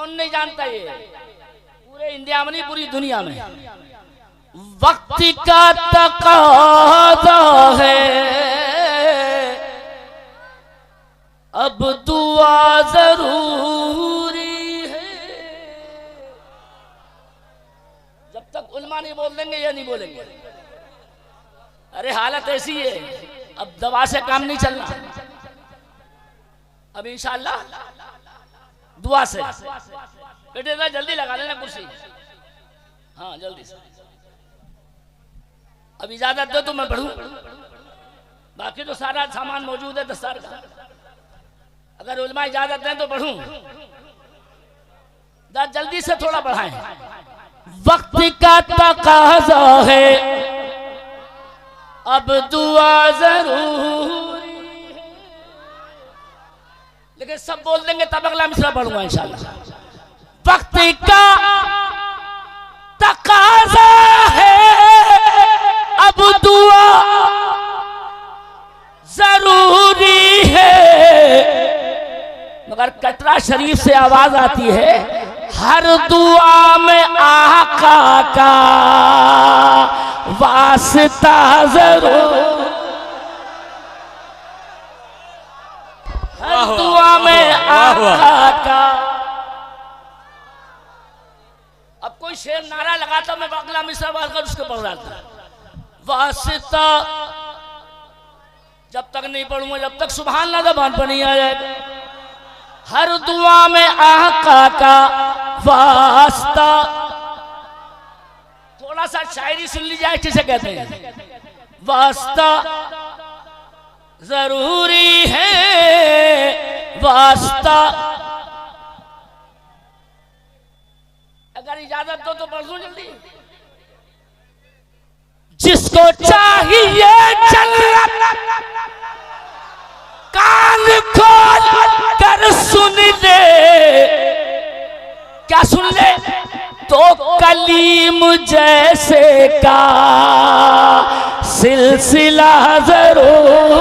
कौन नहीं जानता ये, पूरे इंडिया में नहीं पूरी दुनिया में। वक्त का तकाज़ा है अब दुआ जरूरी है। जब तक उल्मा नहीं बोल देंगे ये नहीं बोलेंगे। अरे हालत ऐसी है, अब दवा से काम नहीं चलना। अब इंशाअल्लाह दुआ से। बेटे जरा जल्दी लगा लेना कुर्सी, हाँ जल्दी से। अब इजाजत दो तो मैं पढ़ूं, बाकी तो सारा सामान मौजूद है दस्तार का। अगर उलमा इजाजत दें तो पढ़ूं, जल्दी से थोड़ा पढ़ाएं। वक्त का तकाज़ा है अब दुआ जरूरी है। लेकिन सब बोल देंगे तब अगला मिसरा पढ़ूंगा इंशाअल्लाह। वक्त का तकाज़ा है अब दुआ जरूरी है। मगर कटरा शरीफ से आवाज आती है, हर दुआ में आका का वास्ता जरूर, हर दुआ में आका का। अब कोई शेर नारा लगाता, मैं अगला मिसरा बात कर उसके पढ़ रहा था। वास्ता जब तक नहीं पढ़ूंगा, जब तक सुभान अल्लाह ज़बान पर नहीं आ जाएगा। हर दुआ में आका का वास्ता। थोड़ा सा शायरी सुन ली जाए, किसे कहते हैं? वास्ता जरूरी है, वास्ता। अगर इजाजत दो तो पढ़ दूं जल्दी। जिसको चाहिए जन्नत कान खोल कर सुन ले, क्या सुन ले? तो कलीम जैसे का सिलसिला जरूर।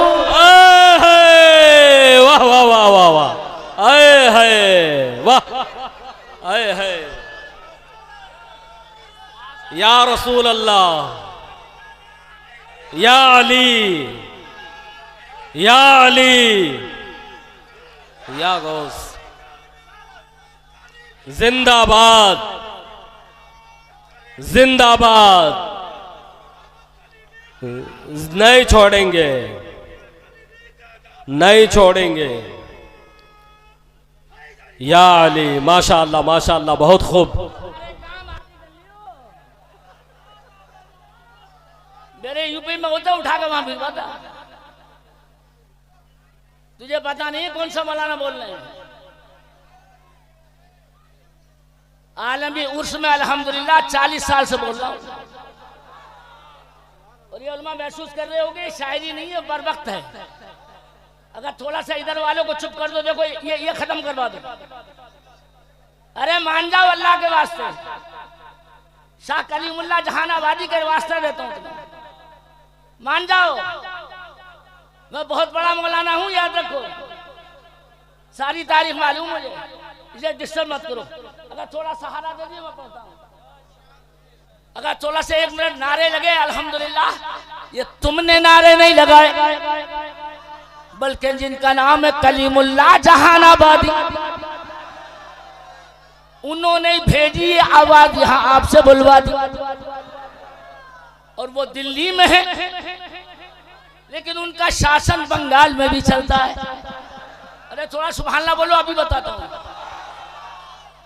वाह वाह वाह वाह वाह, आए है वाह, आए है या रसूल अल्लाह, या अली, या अली, या गौस। जिंदाबाद जिंदाबाद, नहीं छोड़ेंगे, नहीं छोड़ेंगे। या अली, माशाअल्लाह माशाअल्लाह, बहुत खूब। मेरे यूपी में होता उठा के वहां भिजवाता। तुझे पता नहीं कौन सा मौलाना बोल रहे हैं? आलमी उर्स में अल्हम्दुलिल्लाह 40 साल से बोल रहा हूं। और ये उलमा महसूस कर रहे होंगे शायरी नहीं है, बर वक्त है। अगर थोड़ा सा इधर वालों को चुप कर दो, देखो ये खत्म करवा दो। अरे मान जाओ अल्लाह के वास्ते, शाह कलीमुल्लाह जहानाबादी के वास्ते देता हूं तुम्हें, मान जाओ। मैं बहुत बड़ा मौलाना हूं, याद रखो। सारी तारीख मालूम मुझे, इसे डिस्टर्ब मत करो। अगर थोड़ा सहारा दे दिए मैं पढ़ता हूं। अगर थोड़ा से 1 मिनट नारे लगे, अल्हम्दुलिल्लाह। ये तुमने नारे नहीं लगाए, बल्कि जिनका नाम है कलीमुल्लाह जहानाबादी, उन्होंने भेजी ये आवाज यहां आपसे बुलवा दी। और वो दिल्ली में है, लेकिन उनका शासन बंगाल में भी चलता है। अरे थोड़ा सुभान अल्लाह बोलो, अभी बताता हूं।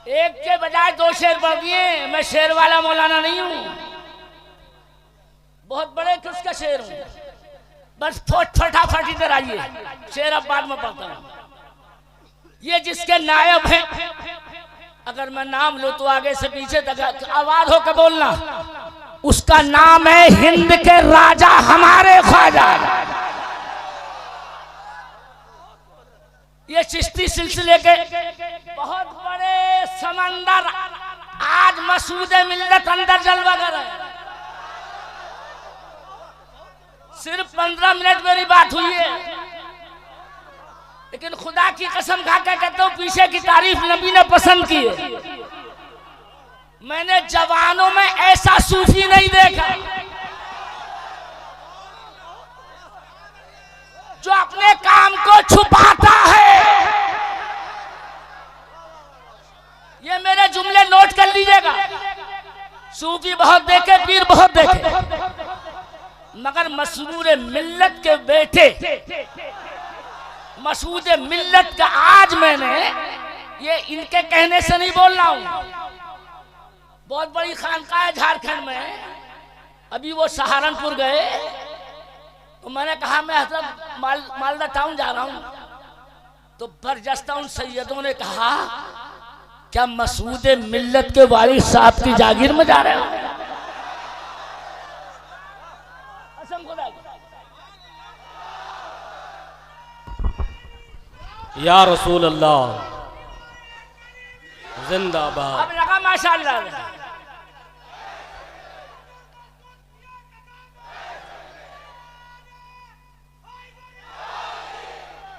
एक के बजाय 2 शेर पढ़ दिए। मैं शेर वाला मौलाना नहीं हूं, बहुत बड़े किसका शेर हूं। बस फटाफट इधर आइए, शेर अब बाद में पढ़ता हूं। ये जिसके नायब हैं, अगर मैं नाम लो तो आगे से पीछे तक आवाज होकर बोलना। उसका नाम है हिंद के राजा हमारे ख्वाजा। ये चिश्ती सिलसिले के बहुत बड़े समंदर आज मसूद मिल्लत अंदर जलवा कर रहे हैं। सिर्फ 15 मिनट मेरी बात हुई है। लेकिन खुदा की कसम खा के कहता हूं पीछे की तारीफ नबी ने पसंद की है। मैंने जवानों में ऐसा सूफी नहीं देखा जो अपने काम को छुपाता है। ये मेरे जुमले नोट कर लीजिएगा। सूफी बहुत देखे, पीर बहुत देखे, मगर मसरूर मिल्लत के बेटे, मसूद मिल्लत का आज मैंने, ये इनके कहने से नहीं बोल रहा हूं, बहुत बड़ी खानकाह है झारखंड में, अभी वो सहारनपुर गए तो मैंने कहा मैं हजरत मालदा टाउन जा रहा हूं, तो बरजस्ता उन सैयदों ने कहा क्या मसूद मिल्लत के वालिद साहब की जागीर में जा रहे हो? कसम खुदा की। या रसूल अल्लाह जिंदाबाद। अब लगा माशाअल्लाह।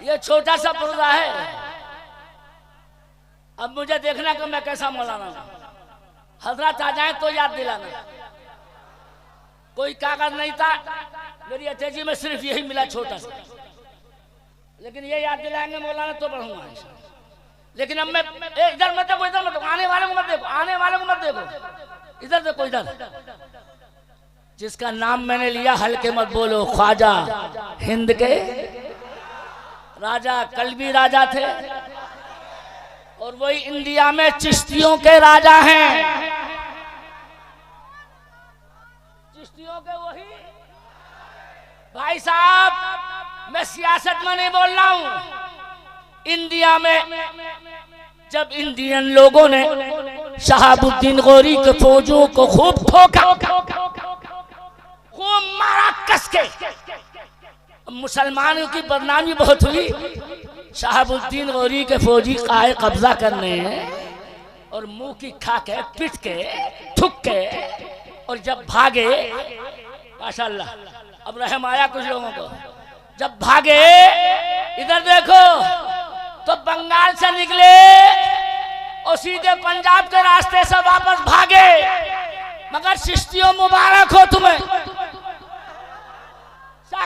ये छोटा सा पर्दा है, अब मुझे देखना कि मैं कैसा मौलाना हूं। हजरत आ जाए तो याद दिलाना। कोई कागज नहीं था, मेरी अटैची में सिर्फ यही मिला छोटा सा, लेकिन ये याद दिलाएंगे मौलाना तो बढ़ूंगा। लेकिन अब मैं इधर मत देखो, इधर मत देखो, आने वाले को मत देखो, आने वाले को मत देखो, इधर देखो, इधर। जिसका नाम मैंने लिया हल्के मत बोलो, ख्वाजा हिंद के राजा, कल भी राजा थे और वही इंडिया में चिश्तियों के राजा हैं। चिश्तियों के वही भाई साहब। मैं सियासत में नहीं बोल रहा हूं। इंडिया में जब इंडियन लोगों ने शहाबुद्दीन गौरी के फौजों को खूब ठोका, खूब मारा कस के, मुसलमानों की बदनामी बहुत हुई। शहाबुद्दीन गौरी के फौजी काहे कब्जा करने हैं और मुंह की खा के, पिट के, ठुक के, और जब भागे, माशाअल्लाह अब रहम आया कुछ लोगों को, जब भागे इधर देखो तो बंगाल से निकले और सीधे पंजाब के रास्ते से वापस भागे। मगर चिश्तियों मुबारक हो तुम्हें,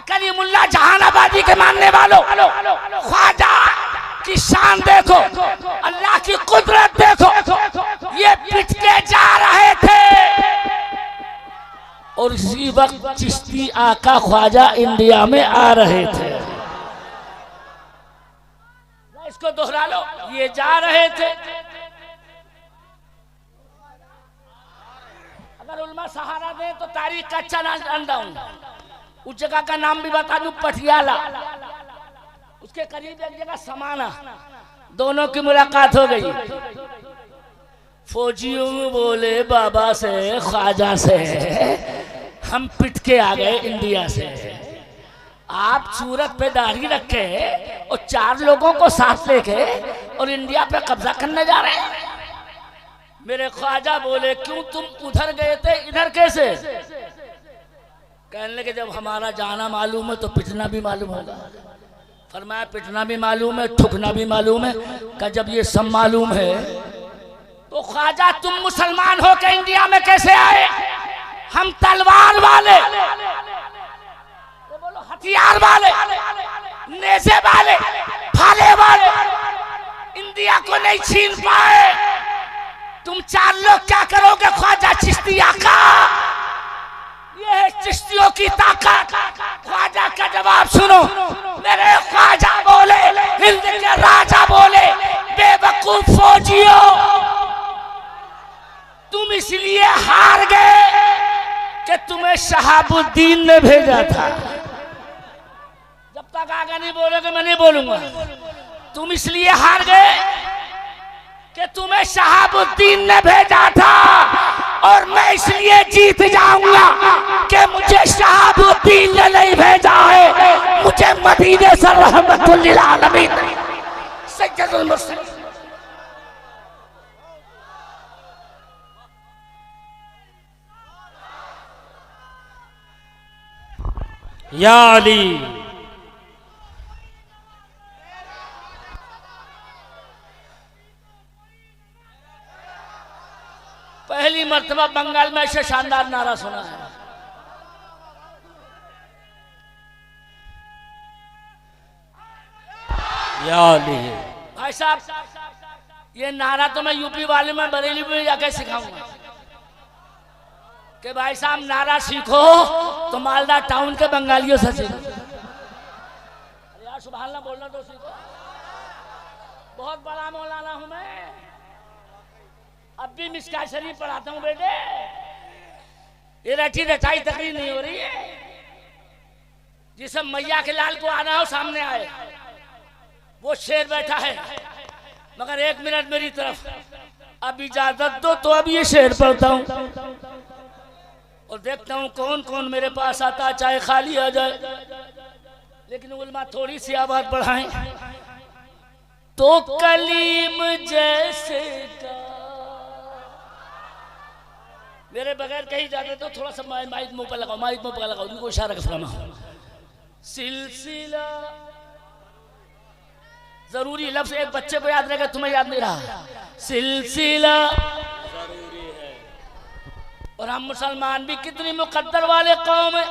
कलीमुल्लाह जहानाबादी के मानने वालों, ख्वाजा की शान देखो, अल्लाह की कुदरत देखो। ये पिट के जा रहे थे और इसी वक्त चिश्ती आका ख्वाजा इंडिया में आ रहे थे। इसको दोहरा लो, ये जा रहे थे। अगर उल्मा सहारा दे तो तारीख का अच्छा अंदाज। उस जगह का नाम भी बता दूं, पटियाला, उसके करीब एक जगह समाना, दोनों की मुलाकात हो गई। फौजियों बोले बाबा से, ख्वाजा से हम पिट के आ गए इंडिया से, आप सूरत पे दाढ़ी रखे और 4 लोगों को साथ लेके और इंडिया पे कब्जा करने जा रहे हैं। मेरे ख्वाजा बोले क्यों तुम उधर गए थे, इधर कैसे? कहने लगे जब हमारा जाना मालूम है तो पिटना भी मालूम होगा। फरमाया पिटना भी मालूम है, ठुकना भी मालूम है। का जब ये सब मालूम है तो ख्वाजा तुम मुसलमान हो के इंडिया में कैसे आए? हम तलवार वाले, तो बोलो हथियार वाले, नेज़े वाले, भाले वाले इंडिया को नहीं छीन पाए। तुम 4 लोग क्या करोगे ख्वाजा चिश्ती आका? ये है चिश्तियों की ताकत। ख्वाजा का जवाब सुनो। मेरे ख्वाजा बोले, हिंद के राजा बोले, बेवकूफ फौजियों तुम इसलिए हार गए कि तुम्हें शहाबुद्दीन ने भेजा था। जब तक आगे नहीं बोलोगे मैं नहीं बोलूंगा। तुम इसलिए हार गए कि तुम्हें शहाबुद्दीन ने भेजा था और मैं इसलिए जीत जाऊंगा कि मुझे शहाबुद्दीन ने नहीं भेजा है, मुझे मदीने से रहमतुल लिल आलमीन सैयदुल मुरसलीन। या अली पहली मर्तबा बंगाल में ऐसे शानदार नारा सुना है। भाई साहब, ये नारा तो मैं यूपी वाले में बरेली में जाके सिखाऊंगा कि भाई साहब नारा सीखो तो मालदा टाउन के बंगालियों से सीखो। यार सुभान अल्लाह बोलना तो सीखो। बहुत बड़ा मौलाना हूं मैं, अब भी मिस्का शरीफ पढ़ाता हूं बेटे। ये रटी रटाई तकरीर नहीं हो रही है। जिसे मैया के लाल को आना हो सामने आए। वो शेर बैठा है, मगर 1 मिनट मेरी तरफ, अब इजाजत दो तो अब ये शेर पढ़ता हूं और देखता हूं कौन कौन मेरे पास आता, चाहे खाली आ जाए। लेकिन उलमा थोड़ी सी आवाज बढ़ाएं तो कलीम जैसे का। मेरे बगैर कहीं जाते तो थोड़ा सा माइक मुंह पर लगाओ, माइक मुंह पर लगाओ, उनको इशारा फरमा। सिलसिला जरूरी लफ्ज, एक बच्चे को याद रहेगा, तुम्हें याद नहीं रहा। सिलसिला जरूरी है। और हम मुसलमान भी कितनी मुकद्दर वाले कौम है।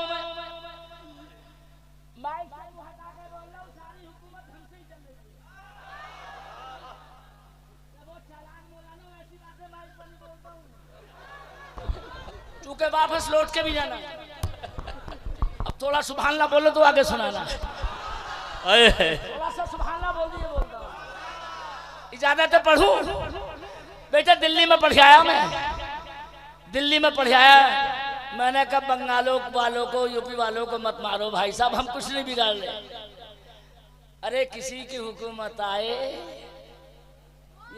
चूंकि वापस लौट के भी जाना। अब थोड़ा सुभान अल्लाह बोलो तो आगे सुनाना। थोड़ा सा सुभान अल्लाह बोल दिए बोलता हूं। इजाजत है पढ़ूं बेटा। दिल्ली में पढ़ आया मैं, दिल्ली में पढ़ आया। मैंने कहा बंगालों वालों को, यूपी वालों को मत मारो भाई साहब, हम कुछ नहीं बिगाड़ रहे। अरे किसी की हुकूमत आए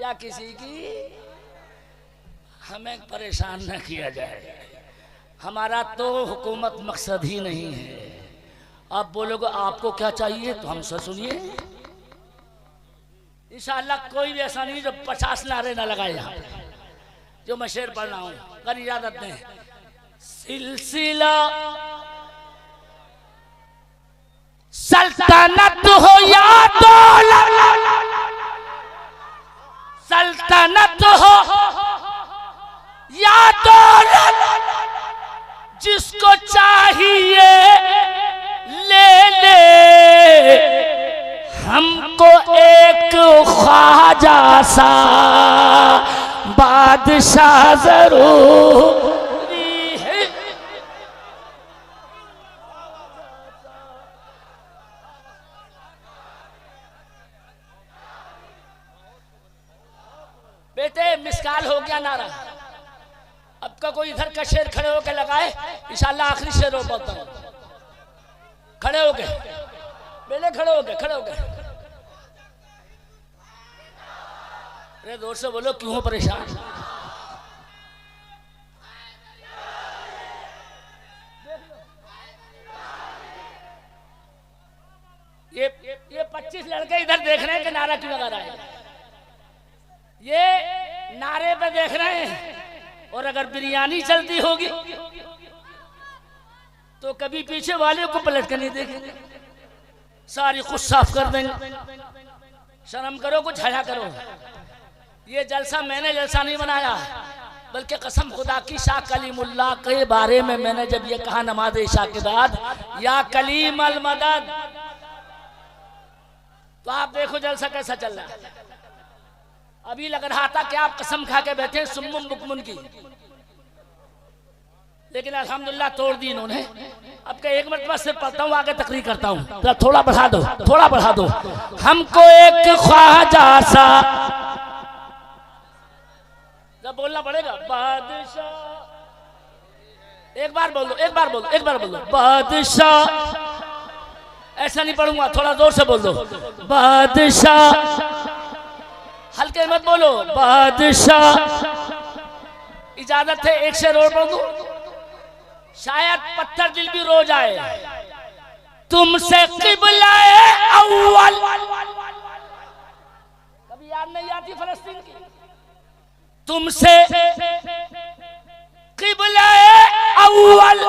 या किसी की, हमें परेशान न किया जाए। हमारा तो हुकूमत मकसद ही नहीं है। आप बोलोगे आपको क्या चाहिए तो हमसे सुनिए। इंशाअल्लाह कोई भी ऐसा नहीं जो 50 नारे ना लगाए यहाँ जो मैं शेर पढ़ रहा हूँ। कर इजाजत दें। सिलसिला सल्तनत हो या दौलत, सल्तनत हो या दौलत, जिसको चाहिए ले ले। हमको एक ख्वाजा सा बादशाह जरूरी है। बेटे मिसकाल हो गया नारा। अब का कोई इधर का शेर खड़े होकर लगाए, इंशाअल्लाह आखिरी शेर हो पाता है। खड़े हो गए बेटे, खड़े हो गए, खड़े हो गए। अरे जोर से बोलो, क्यों हो परेशान? ये 25 लड़के इधर देख रहे हैं कि नारा क्यों लगा रहा है। ये नारे पे देख रहे हैं। और अगर बिरयानी चलती होगी तो कभी पीछे वाले को पलट कर नहीं देखेंगे, सारी खुद साफ कर देंगे। शर्म करो, कुछ हया करो। ये जलसा मैंने जलसा नहीं बनाया, बल्कि कसम खुदा की शाह कलीमुल्लाह के बारे में मैंने जब ये कहा नमाज इशा के बाद, या कलीम अल मदद, तो आप देखो जलसा कैसा चल रहा है। अभी लग रहा था कि आप कसम खा के बैठे सुम्मुम बुकमुन की, लेकिन अल्हम्दुलिल्लाह तोड़ दी इन्होंने। अब के एक मरतबा सिर्फ पढ़ता हूँ, आगे तकरीर करता हूँ। तो थोड़ा बढ़ा दो, थोड़ा बढ़ा दो। हमको एक ख्वाजा सा, जब बोलना पड़ेगा बादशाह, एक बार बोल दो, एक बार बोल दो, एक बार बोल दो बादशाह। ऐसा नहीं पढ़ूंगा, थोड़ा जोर से बोल दो बादशाह। हल्के मत बोलो बादशाह। इजाजत है एक शेर और पढ़ दूं, शायद पत्थर दिल भी रो जाए। तुमसे क़िबला-ए अव्वल, कभी याद नहीं आती फलस्तीन की? तुमसे क़िबला-ए अव्वल,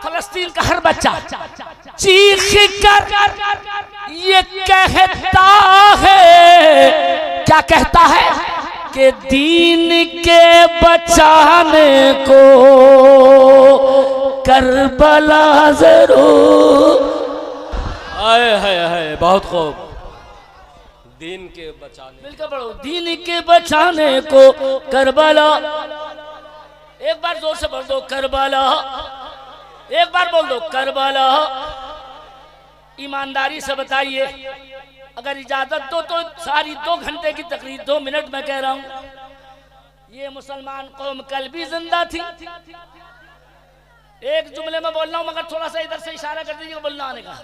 फलस्तीन का हर बच्चा चीख कर ये कहता है। क्या कहता है? के दीन के बचाने को करबला जरूर। आए है बहुत खूब। दीन के बचाने, मिलकर पढ़ो, दीन के बचाने को करबला। एक बार जोर से बोल दो करबला, एक बार बोल दो करबला। ईमानदारी से बताइए, अगर इजाजत दो तो सारी 2 घंटे की तकरीर 2 मिनट में कह रहा हूं। ये मुसलमान कौम कल भी जिंदा थी। एक जुमले में बोल रहा हूं, मगर थोड़ा सा इधर से इशारा कर दीजिएगा बोलना आने का।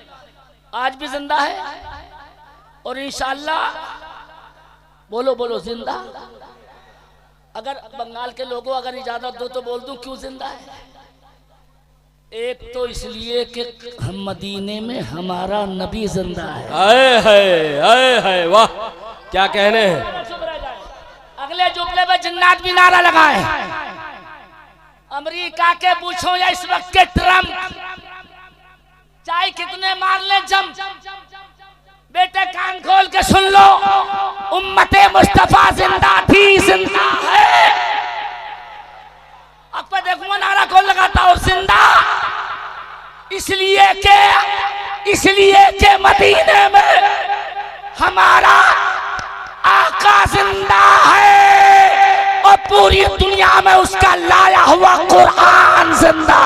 आज भी जिंदा है और इंशाअल्लाह बोलो बोलो जिंदा। अगर बंगाल के लोगों अगर इजाजत दो तो बोल दूं क्यों जिंदा है। एक तो इसलिए कि हम मदीने में हमारा नबी जिंदा है। आए है वाह, क्या कहने हैं। अगले जुमले में जिन्नात भी नारा लगाए। अमेरिका के पूछो या इस वक्त के ट्रम्प, चाहे कितने मार ले जम, बेटे कान खोल के सुन लो, उम्मते मुस्तफा जिंदा थी, जिंदा है। अब पे देखूंगा नारा कौन लगाता और जिंदा इसलिए के मदीने में हमारा आका जिंदा है और पूरी दुनिया में उसका लाया हुआ कुरान जिंदा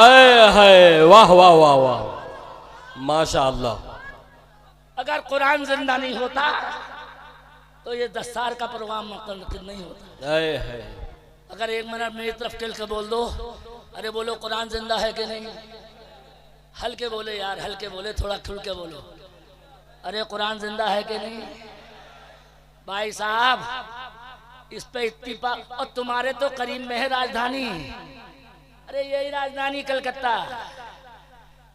है। वाह वाह वाह वाह, माशाअल्लाह। अगर कुरान जिंदा नहीं होता तो ये दस्तार का प्रोग्राम नहीं होता। अगर 1 मिनट मेरी तरफ टिल के बोल दो, अरे बोलो कुरान जिंदा है कि नहीं। हल्के बोले यार, हल्के बोले, थोड़ा खुल के बोलो। अरे कुरान जिंदा है कि नहीं। भाई साहब इस पे इत्तिफाक, और तुम्हारे तो करीब में है राजधानी। अरे यही राजधानी कलकत्ता।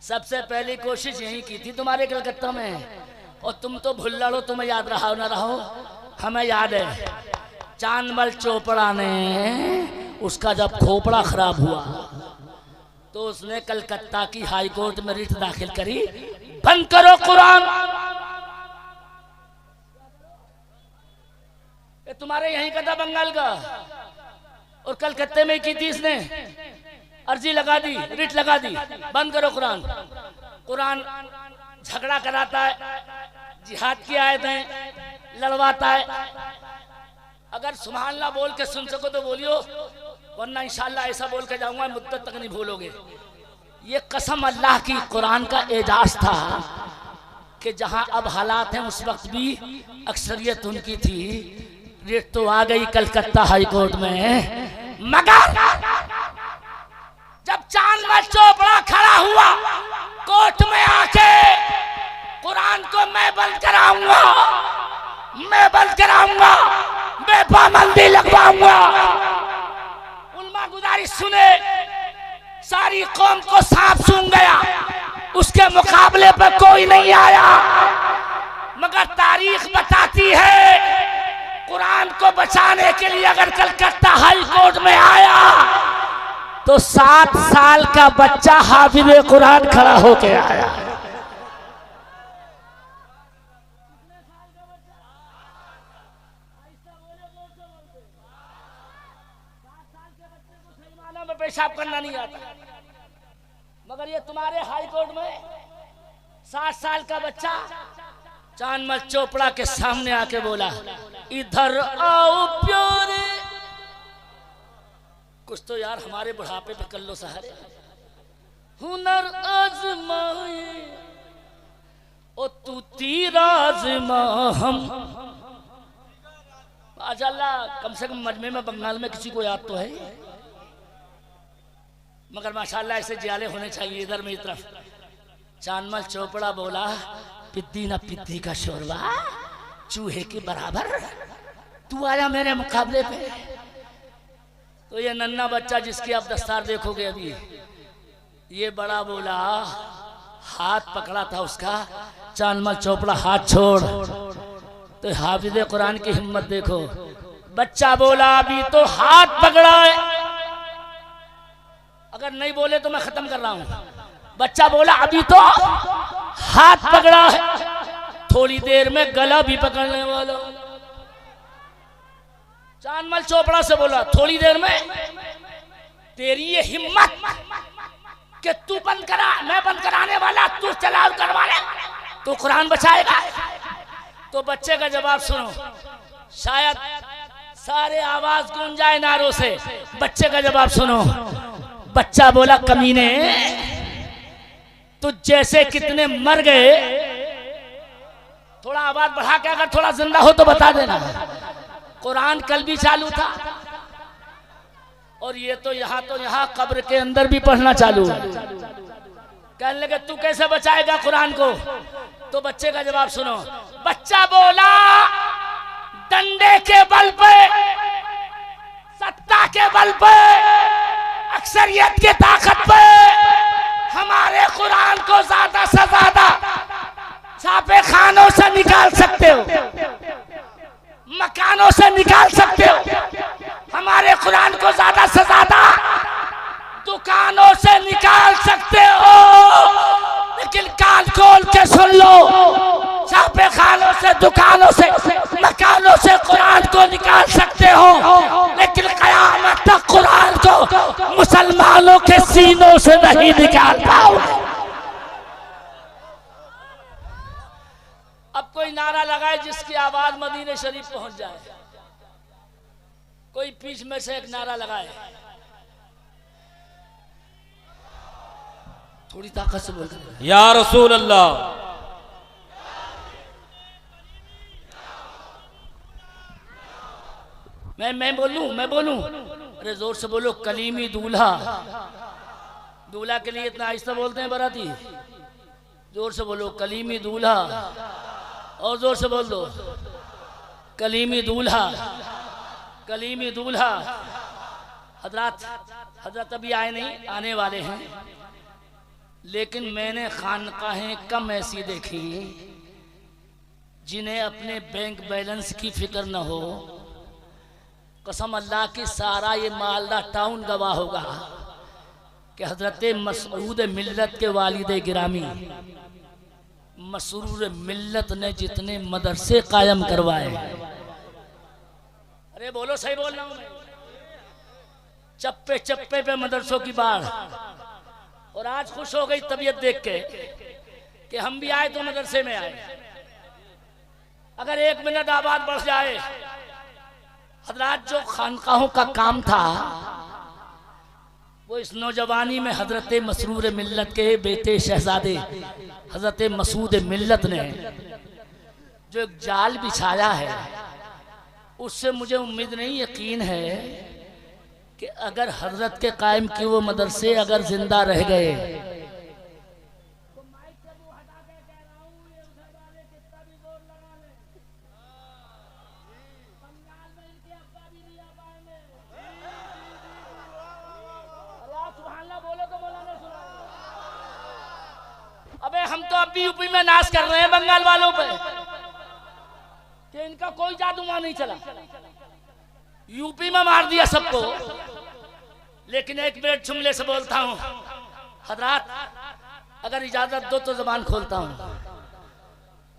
सबसे पहली कोशिश यही की थी तुम्हारे कलकत्ता में, और तुम तो भुल्लड़ हो, तुम्हें याद रहा ना रहो, हमें याद है। चांदमल चोपड़ा ने उसका जब खोपड़ा खराब हुआ तो उसने कलकत्ता की हाई कोर्ट में रिट दाखिल करी, बंद करो कुरान। ये तुम्हारे यहीं का था बंगाल का, और कलकत्ते में की थी इसने, अर्जी लगा दी, रिट लगा दी, बंद करो कुरान। कुरान झगड़ा कराता है, जिहाद की आयतें लड़वाता है। अगर सुभान अल्लाह बोल के सुन सको तो बोलियो, वरना इंशाअल्लाह ऐसा बोल के जाऊंगा मुद्दत तक नहीं भूलोगे। ये कसम अल्लाह की, कुरान का एजाज था कि जहां अब हालात हैं उस वक्त भी अक्सरियत उनकी थी। रेट तो आ गई कलकत्ता हाई कोर्ट में, मगर जब चांदमल चोपड़ा खड़ा हुआ कोर्ट में आके, कुरान को मैं बंद कराऊंगा, मैं बंद कराऊंगा, मैं पाबंदी लगवाऊंगा। उल्मा गुजारिश सुने, सारी कौम को सांप सूंघ गया, उसके मुकाबले पर कोई नहीं आया। मगर तारीख बताती है कुरान को बचाने के लिए अगर कलकत्ता हाई कोर्ट में आया तो 7 साल का बच्चा हाफिज कुरान खड़ा होके आया। पेशाब करना नहीं आता, मगर ये तुम्हारे हाई कोर्ट में 7 साल का बच्चा चांदमल चोपड़ा के सामने आके बोला, इधर आओ प्यारे। कुछ तो यार हमारे बुढ़ापे पे कर लो सहारे। हुनर आजमाए ओ तू तीर आजमा हम। माशाअल्लाह, कम से कम मजमे में बंगाल में किसी को याद तो है, मगर माशाअल्लाह ऐसे जियाले होने चाहिए। इधर मेरी तरफ चांदमल चोपड़ा बोला, पिद्दी ना पिद्दी का शोरबा चूहे के बराबर, तू आया मेरे मुकाबले पे। तो ये नन्ना बच्चा जिसकी आप दस्तार देखोगे अभी, ये बड़ा बोला, हाथ पकड़ा था उसका, चांदमल चोपड़ा हाथ छोड़। तो हाफिज कुरान की हिम्मत देखो, बच्चा बोला अभी तो हाथ पकड़ा है, अगर नहीं बोले तो मैं खत्म कर रहा हूं। बच्चा बोला अभी तो हाथ पकड़ा है, थोड़ी देर में गला भी पकड़ने वाला। चांदमल चोपड़ा से बोला थोड़ी देर में तेरी ये हिम्मत कि तू बंद करा, मैं बंद कराने वाला, तू चलाव करवा ले, तू कुरान बचाएगा। तो बच्चे का जवाब सुनो, शायद सारे आवाज गूंज जाए नारों से। बच्चे का जवाब सुनो। बच्चा बोला कमीने तुझ जैसे कितने मर गए। थोड़ा आवाज बढ़ा के अगर थोड़ा जिंदा हो तो बता देना। कुरान कल भी चालू था और ये तो यहाँ कब्र के अंदर भी पढ़ना चालू है। कहने लगे तू कैसे बचाएगा कुरान को? तो बच्चे का जवाब सुनो। बच्चा बोला डंडे के बल पे, सत्ता के बल पे, अक्सरियत की ताकत पे हमारे कुरान को ज्यादा से ज्यादा छापे खानों से निकाल सकते हो, मकानों से निकाल सकते हो, हमारे कुरान को ज्यादा से ज्यादा दुकानों से निकाल सकते हो, लेकिन कान खोल के सुन लो, छापे खानों से, दुकानों से, मकानों से कुरान को निकाल सकते हो, लेकिन कयामत तक कुरान को मुसलमानों के सीनों से नहीं निकाल पाओगे। अब कोई नारा लगाए जिसकी आवाज मदीने शरीफ पहुंच जाए। कोई बीच में से एक नारा लगाए, थोड़ी ताकत से बोलते या रसूल अल्लाह। मैं बोलूं। अरे जोर से बोलो। कलीमी दूल्हा। दूल्हा के लिए इतना आहिस्ता बोलते हैं बाराती। जोर से बोलो कलीमी दूल्हा। और जोर से बोल दो कलीमी दूल्हा, कलीमी दूल्हा। हजरत अभी आए नहीं, आने वाले हैं, लेकिन मैंने खानकाहें कम ऐसी देखी जिन्हें अपने बैंक बैलेंस की फिक्र न हो। कसम अल्लाह की, सारा ये मालदा टाउन गवाह होगा कि हजरत मसऊद मिल्लत के वालिद गिरामी मसरूर मिल्लत ने जितने मदरसे कायम करवाए। अरे बोलो, सही बोल रहा हूं मैं। चप्पे चप्पे पे मदरसों की बाढ़। और आज खुश हो गई तबीयत देख के कि हम भी आए तो मदरसे में आए। अगर 1 मिनट आबाद बढ़ जाए, हजरात जो खानकाहों का काम था वो इस नौजवानी में हजरत मसरूर मिल्लत के बेटे शहजादे हजरत मसूद मिल्लत ने जो एक जाल बिछाया है, उससे मुझे उम्मीद नहीं, यकीन है कि अगर हजरत के कायम किए वो मदरसे अगर जिंदा रह गए, अबे हम तो अब भी यूपी में नाश कर रहे हैं बंगाल वालों पे कि इनका कोई जादू वहां नहीं चला। यूपी में मार दिया सबको। लेकिन एक मिनट जुमले से बोलता हूं हजरात, अगर इजाजत दो तो जबान खोलता हूं।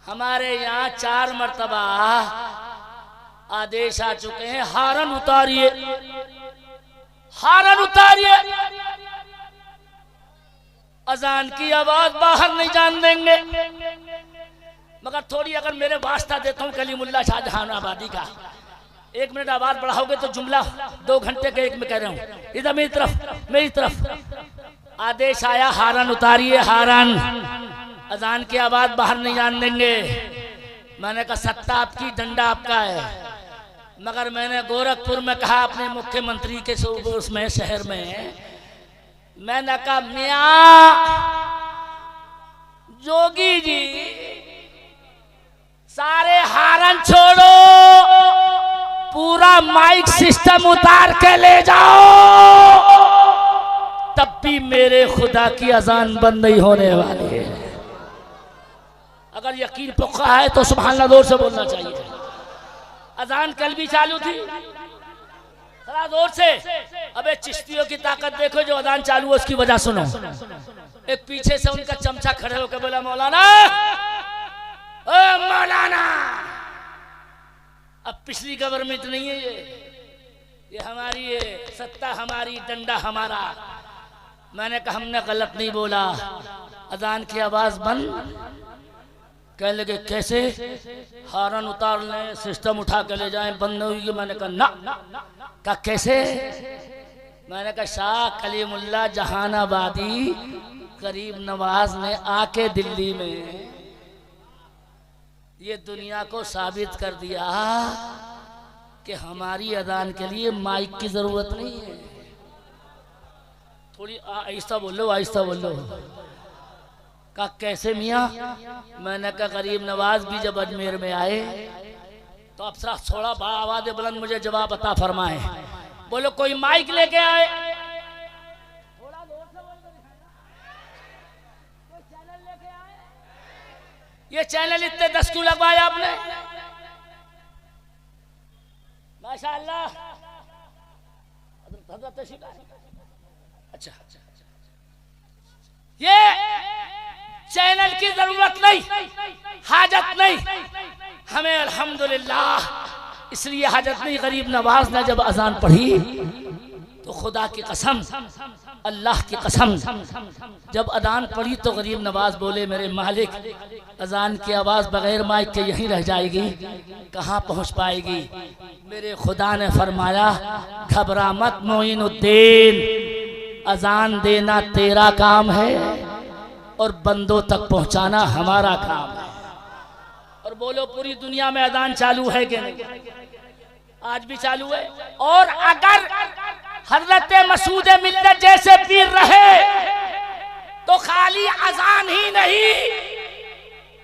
हमारे यहाँ 4 मर्तबा आदेश आ चुके हैं, हारन उतारिए, हारन उतारिए, अजान की आवाज बाहर नहीं जान देंगे। मगर थोड़ी अगर मेरे वास्ता देता हूँ कलीमुल्लाह शाहजहान आबादी का, 1 मिनट आवाज बढ़ाओगे तो जुमला 2 घंटे के एक में कह रहा हूँ। इधर मेरी तरफ आदेश आया, हारन उतारिए, हारन, अजान की आवाज बाहर नहीं जान देंगे। मैंने कहा सत्ता आपकी, डंडा आपका है। मगर मैंने गोरखपुर में कहा अपने मुख्यमंत्री के उसमें शहर में, मैंने कहा मियां जोगी जी सारे हारन छोड़ो, पूरा माइक सिस्टम उतार के ले जाओ, तब भी मेरे खुदा की अजान बंद नहीं होने वाली है। अगर यकीन पक्का है तो सुभान अल्लाह जोर से बोलना चाहिए। अजान कल भी चालू थी, थोड़ा जोर से। अबे चिश्तियों की ताकत देखो, जो अजान चालू है उसकी वजह सुनो। एक पीछे से उनका चमचा खड़े होकर बोला, मौलाना, ओ मौलाना। अब पिछली गवर्नमेंट नहीं है ये, ये हमारी है, सत्ता हमारी, डंडा हमारा। मैंने कहा हमने गलत नहीं बोला। अजान की आवाज बंद, कहने लगे कैसे? हारन उतार लें, सिस्टम उठा के ले जाएं, बंद होगी। मैंने कहा ना। कहा कैसे? मैंने कहा शाह कलीमुल्लाह जहानाबादी गरीब नवाज ने आके दिल्ली में ये दुनिया को साबित कर दिया कि हमारी अजान के लिए माइक की जरूरत नहीं है। थोड़ी आहिस्ता बोलो, आहिस्ता बोलो। कहा कैसे मियाँ? मैंने कहा गरीब नवाज भी जब अजमेर में आए तो अफसर थोड़ा बड़ा आवाज बुलंद मुझे जवाब अता फरमाए। बोलो कोई माइक लेके आए? ये चैनल इतने 10 क्यों लगवाए आपने? माशाअल्लाह। अच्छा, ये चैनल की जरूरत नहीं, हाजत नहीं हमें, अल्हम्दुलिल्लाह। इसलिए हाजत नहीं। गरीब नवाज ने जब अजान पढ़ी तो खुदा की कसम, अल्लाह की कसम, जब अजान पढ़ी तो गरीब नवाज बोले मेरे मालिक, अजान की आवाज बगैर माइक के यहीं रह जाएगी, कहाँ पहुँच पाएगी? मेरे खुदा ने फरमाया घबरा मत मोइनुद्दीन, अजान देना तेरा काम है और बंदों तक पहुंचाना हमारा काम है। और बोलो पूरी दुनिया में अजान चालू है कि नहीं? आज भी चालू है। और अगर हजरत मसूद मिल्लत जैसे पीर रहे तो खाली अजान ही नहीं,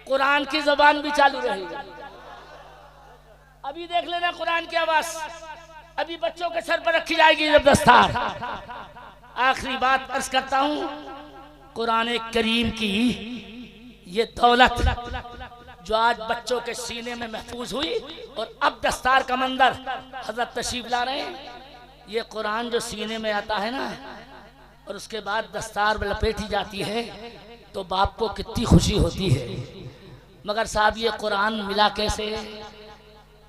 कुरान की जबान भी चालू रहेगी। अभी देख लेना कुरान की आवाज अभी बच्चों के सर पर रखी जाएगी जब दस्तार। आखिरी बात अर्ज करता हूं, कुरान करीम की ये दौलत जो आज बच्चों के सीने में महफूज हुई और अब दस्तार का मंदर हजरत तशरीफ ला रहे हैं। ये कुरान जो सीने में आता है ना और उसके बाद दस्तार में लपेटी जाती है तो बाप को कितनी खुशी होती है। मगर साहब ये कुरान मिला कैसे?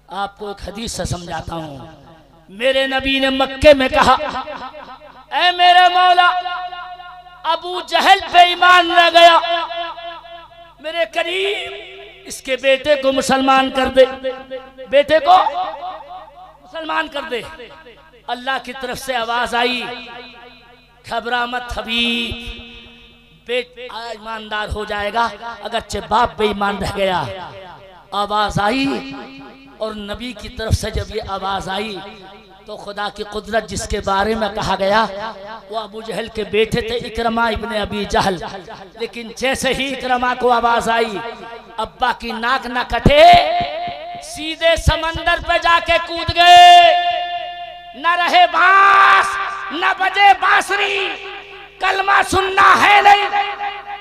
आपको एक हदीस से समझाता हूँ। मेरे नबी ने मक्के में कहा, ऐ मेरे मौला, अबू जहल पे ईमान रह गया, मेरे करीब इसके बेटे को मुसलमान कर दे, बेटे को मुसलमान कर दे। अल्लाह की तरफ से आवाज आई, घबरा मत हबीब, बेटा ईमानदार हो जाएगा, अगरचे बाप बेईमान रह गया। आवाज आई और नबी की तरफ से जब ये आवाज आई तो खुदा की कुदरत जिसके बारे में कहा गया वो अबू जहल के बेटे थे, इकरमा इब्ने अबी जहल। लेकिन जैसे ही इकरमा को आवाज आई, अब्बा की नाक न कटे, सीधे समंदर पे जाके कूद गए। न रहे बांस न बजे बांसुरी, कलमा सुनना है नहीं,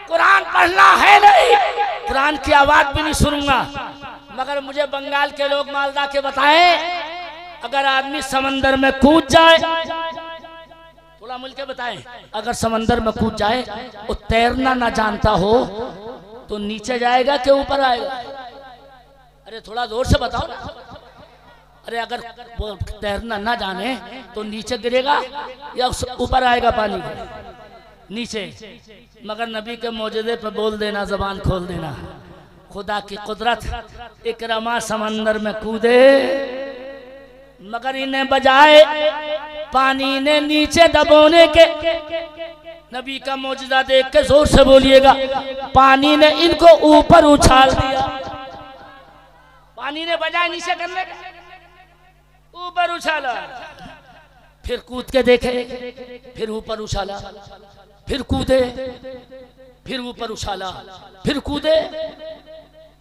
कुरान पढ़ना है नहीं, कुरान की आवाज भी नहीं सुनूंगा। मगर मुझे बंगाल के लोग मालदा के बताएं, अगर आदमी समंदर में कूद जाए, थोड़ा मिलके बताएं, अगर समंदर में कूद जाए वो तैरना ना जानता हो तो नीचे जाएगा कि ऊपर आएगा? अरे थोड़ा जोर से बताओ ना। अरे अगर वो तैरना ना जाने तो नीचे गिरेगा या ऊपर आएगा पानी नीचे? मगर नबी के मौजूदे पे बोल देना, जबान खोल देना, खुदा की कुदरत, इकरमा समंदर में कूदे मगर इन्हें बजाए पानी ने नीचे दबोने के। नबी का मौजूदा देख के जोर से बोलिएगा, पानी ने इनको ऊपर उछाल दिया। पानी ने बजाए नीचे करने का, ऊपर उछाला। फिर कूद के देखे, फिर ऊपर उछाला, फिर कूदे, फिर ऊपर उछाला, फिर कूदे,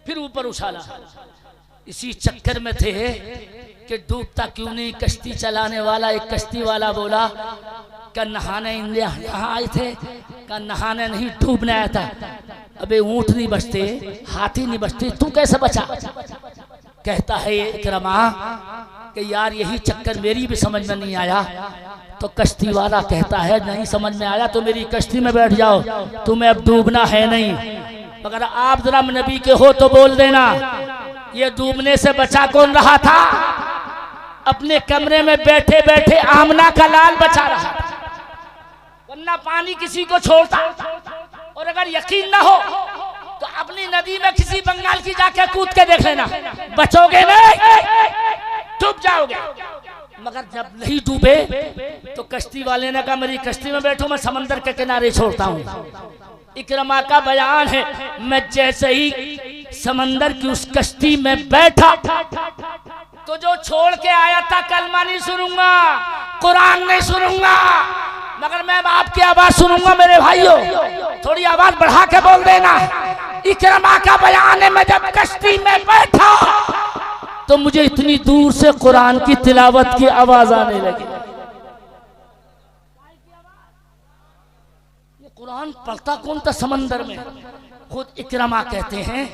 फिर ऊपर उछाला। इसी चक्कर में थे कि डूबता क्यों नहीं कश्ती चलाने वाला एक कश्ती वाला बोला कि नहाने यहाँ आए थे, का नहाने नहीं डूबने आया था। अबे ऊंट नहीं बचते, हाथी नहीं बचते, तू कैसे बचा? कहता है ये इकरमा कि यार यही चक्कर मेरी भी समझ में नहीं आया। तो कश्ती वाला कहता है नहीं समझ में आया तो मेरी कश्ती में बैठ जाओ, तुम्हें अब डूबना है नहीं। मगर आप जरा नबी के हो तो बोल देना, ये डूबने से बचा कौन रहा था? अपने कमरे में बैठे बैठे आमना का लाल बचा रहा था, वरना पानी किसी को छोड़ता। और अगर यकीन ना हो तो अपनी नदी में किसी बंगाल की जाके कूद के देख लेना, बचोगे नहीं, डूब जाओगे। मगर जब नहीं डूबे तो कश्ती वाले ने कहा मेरी कश्ती में बैठो, मैं समंदर के किनारे छोड़ता हूँ। इकरमा का बयान है, मैं जैसे ही समंदर की उस कश्ती में बैठा तो जो छोड़ के आया था कलमा नहीं सुनूंगा, कुरान नहीं सुनूंगा, मगर मैं आपकी आवाज सुनूंगा। मेरे भाइयों थोड़ी आवाज बढ़ा के बोल देना। इकरमा का बयान है, मैं जब कश्ती में बैठा तो मुझे इतनी दूर से कुरान की तिलावत की आवाज आने लगी। ये कुरान पढ़ता कौन था समंदर में? खुद इकरमा कहते हैं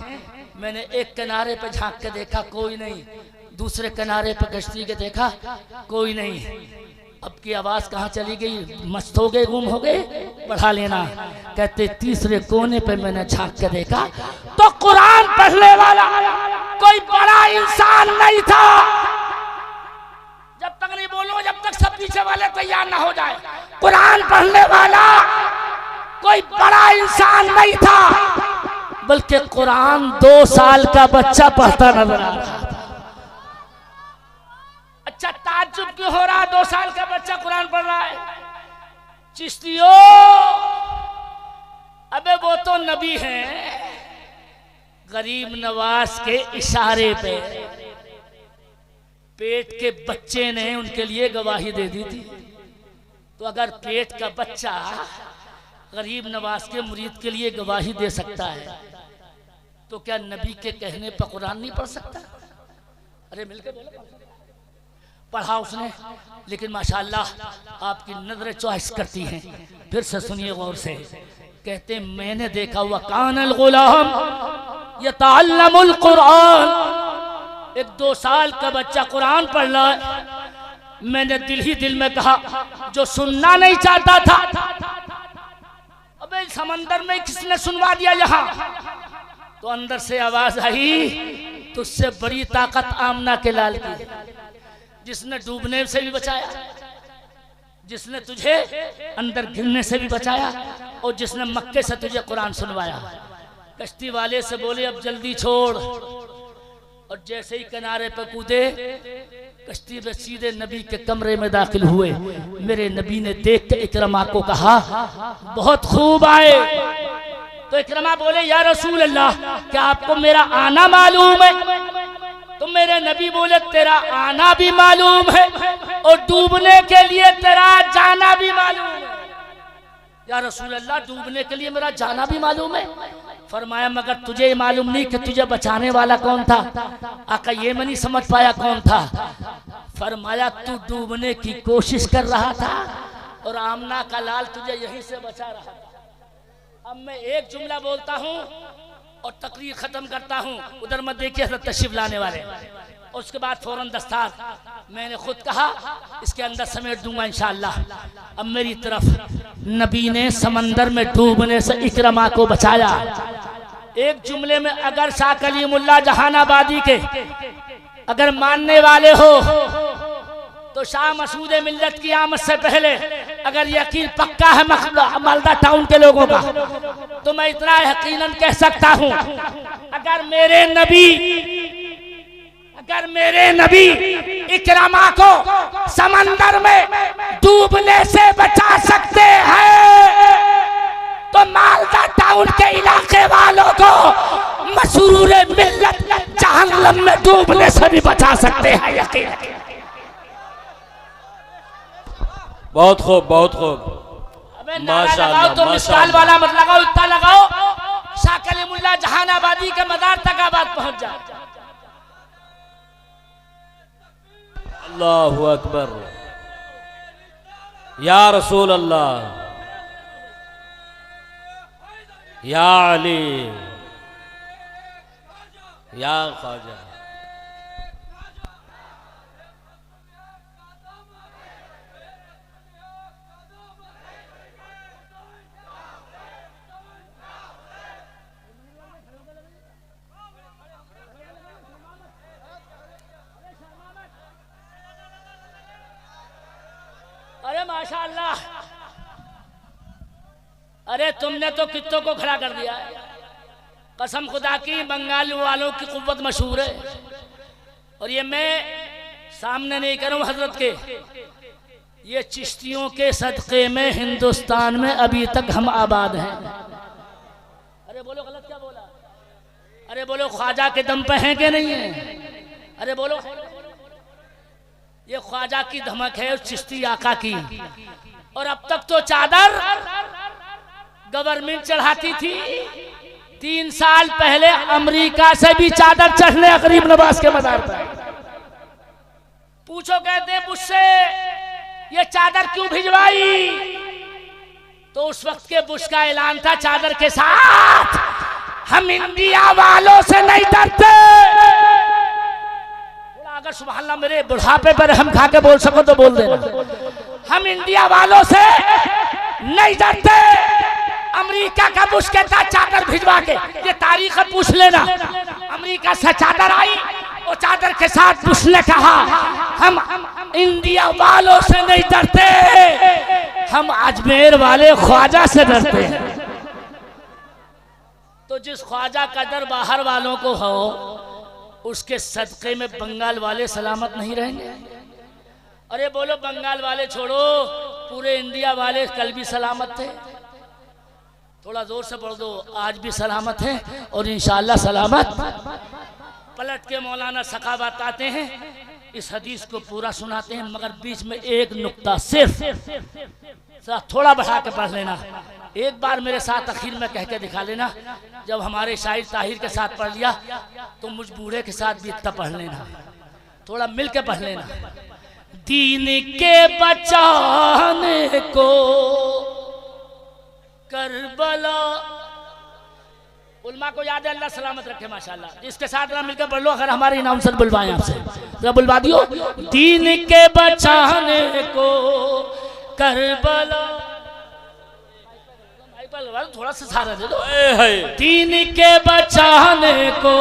मैंने एक किनारे पे झांक के देखा कोई नहीं, दूसरे किनारे पे कश्ती के देखा कोई नहीं। अब की आवाज कहाँ चली गई? मस्त हो गए, गुम हो गए, बढ़ा लेना। कहते तीसरे कोने पे मैंने झांक के देखा तो कुरान पढ़ने वाला कोई बड़ा इंसान नहीं था। जब तक नहीं बोलो, जब तक सब पीछे वाले तैयार ना हो जाए, कुरान पढ़ने वाला कोई बड़ा इंसान नहीं था, बल्कि कुरान 2 साल का बच्चा पढ़ता नजर आ रहा था। अच्छा ताज्जुब क्यों हो रहा? 2 साल का बच्चा कुरान पढ़ रहा है। चिश्तियों, अबे वो तो नबी हैं, गरीब नवाज के इशारे पे पेट के बच्चे ने उनके लिए गवाही दे दी थी। तो अगर पेट का बच्चा गरीब नवाज के मुरीद के लिए गवाही दे सकता है तो क्या नबी के कहने पर कुरान नहीं पढ़ सकता? अरे मिलके बोलो। पढ़ा उसने, लेकिन माशाअल्लाह आपकी नजरें चॉइस करती हैं। फिर से सुनिए गौर से। कहते मैंने देखा हुआ कानल गुलाम यतअल्लमुल कुरान, एक 2 साल का बच्चा कुरान पढ़ रहा है। मैंने दिल ही दिल में कहा जो सुनना नहीं चाहता था, अबे समंदर में किसने सुनवा दिया यहाँ? तो अंदर से आवाज आई, तुझसे बड़ी ताकत आमना के लाल की, जिसने डूबने से भी बचाया, जिसने तुझे अंदर गिरने से भी बचाया, और जिसने मक्के से तुझे कुरान सुनवाया। कश्ती वाले से बोले अब जल्दी छोड़, और जैसे ही किनारे पर कूदे कश्ती में सीधे नबी के कमरे में दाखिल हुए। मेरे नबी ने देख के इकरमा को कहा बहुत खूब आए। तो इकरमा बोले या रसूल अल्लाह, क्या आपको मेरा आना मालूम है? तो मेरे नबी बोले तेरा आना भी मालूम है और डूबने के लिए तेरा जाना भी मालूम है। या रसूल अल्लाह, डूबने के लिए मेरा जाना भी मालूम है। फरमाया मगर तुझे मालूम नहीं कि तुझे बचाने वाला कौन था? आका ये मैं नहीं समझ पाया कौन था। फरमाया तू डूबने की कोशिश कर रहा था और आमना का लाल तुझे यहीं से बचा रहा था। अब मैं एक जुमला बोलता हूँ और तकरीर खत्म करता हूँ। उधर मत देखिए तशरीफ लाने वाले, और उसके बाद फौरन दस्तार। मैंने खुद कहा इसके अंदर समेट दूंगा इंशाअल्लाह। अब मेरी तरफ, नबी ने समंदर में डूबने से इकरमा को बचाया। एक जुमले में अगर शाह कलीमुल्लाह जहानाबादी के अगर मानने वाले हो तो शाह मसूद मिल्लत की आमद से पहले अगर यकीन पक्का है मालदा टाउन के लोगों का, तो मैं इतना यकीनन कह सकता हूं अगर मेरे नबी इकरमा को समंदर में डूबने से बचा सकते हैं तो मालदा टाउन के इलाके वालों को मसरूर मिल्लत जहन्नम में डूबने से भी बचा सकते हैं। यकीन। बहुत खूब, बहुत खूब। माशाअल्लाह। तो मिसाल वाला मत लगाओ, इतना लगाओ शाह कलीमुल्लाह जहानाबादी के मदार तक आबाद पहुंच जाए। अल्लाहु अकबर। या रसूल अल्लाह, या अली, या ख्वाजा। माशाअल्लाह, अरे तुमने तो कित्तों को खड़ा कर दिया है। कसम खुदा की बंगाल वालों की कुव्वत मशहूर है। और ये मैं सामने नहीं करूं हजरत के, ये चिश्तियों के सदक़े में हिंदुस्तान में अभी तक हम आबाद हैं। अरे बोलो गलत क्या बोला? अरे बोलो ख्वाजा के दम पे हैं कि नहीं है? अरे बोलो, ये ख्वाजा की धमक है उस चिश्ती आका की। और अब तक तो चादर गवर्नमेंट चढ़ाती थी, 3 साल पहले अमेरिका से भी चादर चढ़ने गरीब नवाज के मज़ार पर। पूछो कहते हैं बुश से ये चादर क्यों भिजवाई? तो उस वक्त के बुश का ऐलान था चादर के साथ हम इंडिया वालों से नहीं डरते। अगर सुभान अल्लाह मेरे बुढ़ापे पर हम खा के बोल सको तो बोल देना, हम इंडिया वालों से नहीं डरते। अमेरिका का बुश कहता चादर भिजवा के, ये तारीख पूछ लेना, अमेरिका से चादर आई और चादर के साथ बुश ने कहा हम इंडिया वालों से नहीं डरते, हम अजमेर वाले ख्वाजा से डरते हैं। तो जिस ख्वाजा का डर बाहर वालों को हो, उसके सदक़े में बंगाल वाले सलामत नहीं रहेंगे। अरे बोलो बंगाल वाले छोड़ो, पूरे इंडिया वाले कल भी सलामत थे। थोड़ा जोर से पढ़ दो, आज भी सलामत है और इंशाअल्लाह सलामत। पलट के मौलाना सखावत आते हैं, इस हदीस को पूरा सुनाते हैं, मगर बीच में एक नुक्ता सिर्फ थोड़ा बढ़ा के पढ़ लेना। एक बार मेरे साथ आखिर में कह के दिखा लेना, जब हमारे शाहिद ताहिर के साथ पढ़ लिया तो मुझ बूढ़े के साथ भी इतना पढ़ लेना, थोड़ा मिल के पढ़ लेना। दीन के बचाने को करबला, उल्मा को याद है, अल्लाह सलामत रखे माशाल्लाह। इसके साथ ना मिलकर पढ़ लो, अगर हमारे इनाम सर बुलवाएं आपसे जरा बुलवा दियो। दीन के बचाने को करबला, थोड़ा सा सहारा दे दो। दीन के बचाने को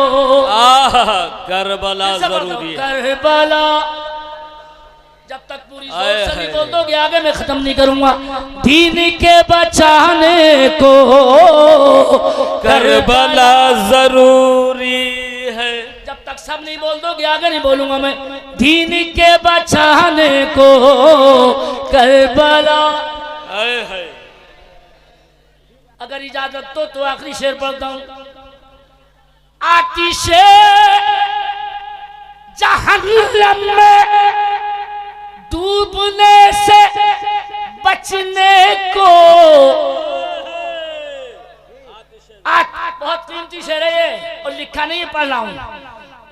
करबला जरूरी है। करबला जब तक पूरी जोर से नहीं बोल दोगे आगे मैं खत्म नहीं करूंगा। दीन के बचाने को करबला जरूरी है। जब तक सब नहीं बोल दोगे आगे नहीं बोलूंगा मैं। दीन के बचाने को करबला। अगर इजाजत तो आखिरी शेर पढ़ता हूं। आतिशे जहन्नम में डूबने से बचने को, बहुत कीमती शेर है ये और लिखा नहीं पढ़ रहा हूं।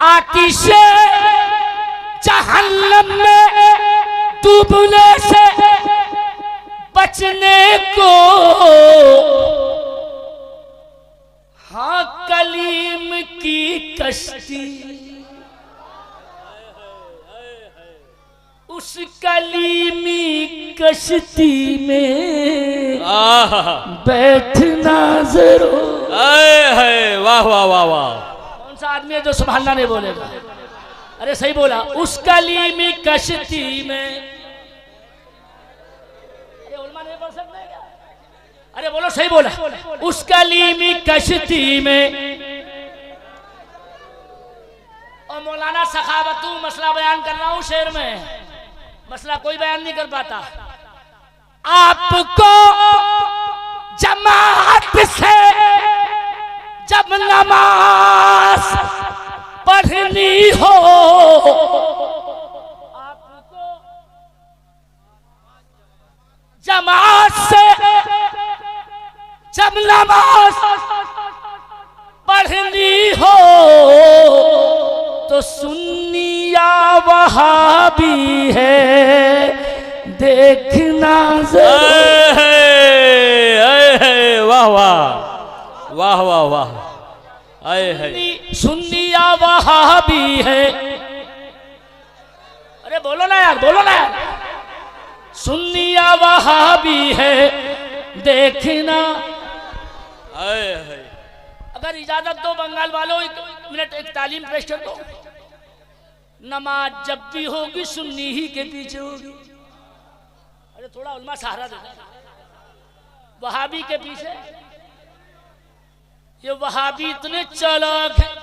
आतिशे जहन्नम में डूबने से बचने को, हाँ कलीम की कश्ती, उस कलीमी कश्ती में बैठना जरूर। वाह वाह वाह वाह। कौन सा आदमी है जो सुभान अल्लाह नहीं बोलेगा? अरे सही बोला, उस कलीमी कश्ती में। अरे उल्मा नहीं बोल सकते क्या? अरे बोलो सही बोला, उस कलीमी कश्ती में। और मौलाना सखावतू मसला बयान कर रहा हूं शेर में, मसला कोई बयान नहीं कर पाता। आपको जमात से जब नमाज पढ़नी हो, आपको जमात से जब नमाज पढ़नी हो, तो सुन्निया वहाबी है देखना जरूर। वाह वाह वाह वाह वाह। सुन्निया वहाबी है। अरे बोलो ना यार, बोलो ना यार। सुन्निया वहाबी है देखना। अगर इजाजत दो बंगाल वालों, 1 मिनट एक तालीम पेश कर दो। नमाज जब भी होगी सुन्नी ही के पीछे होगी। अरे थोड़ा उल्मा सहारा देना। वहाबी के पीछे ये वहाबी इतने चालाक हैं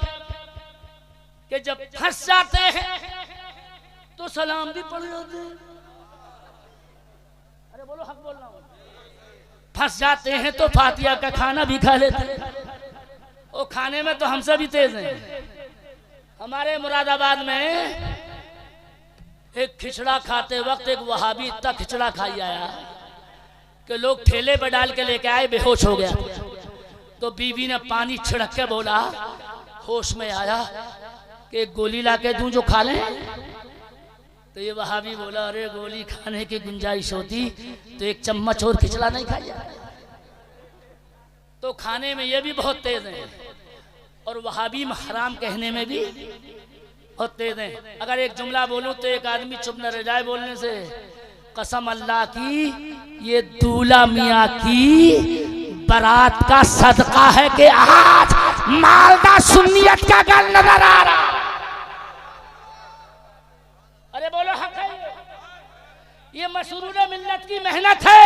कि जब फंस जाते हैं तो सलाम भी पढ़ जाते हैं। अरे बोलो हक बोल रहा हूं। फंस जाते हैं तो फातिया का खाना भी खा लेते हैं। वो खाने में तो हमसे भी तेज हैं। हमारे मुरादाबाद में एक खिचड़ा खाते वक्त एक वहाबी इतना खिचड़ा खाई आया कि लोग ठेले पर डाल के लेके आए, बेहोश हो गया। तो बीवी ने पानी छिड़क के बोला, होश में आया कि एक गोली ला के दूं जो खा लें। तो ये वहाबी बोला, अरे गोली खाने की गुंजाइश होती तो एक चम्मच और खिचड़ा नहीं खाया। तो खाने में ये भी बहुत तेज है और वहाबी हराम कहने में भी बहुत तेज है। अगर एक जुमला बोलूं तो एक आदमी चुप न रह जाए बोलने से। कसम अल्लाह की, ये दूल्हा मियाँ की बारात का सदका है कि आज मालदा सुन्नियत का गल नजर आ रहा। अरे बोलो हक है। ये मसरूर मिल्लत की मेहनत है।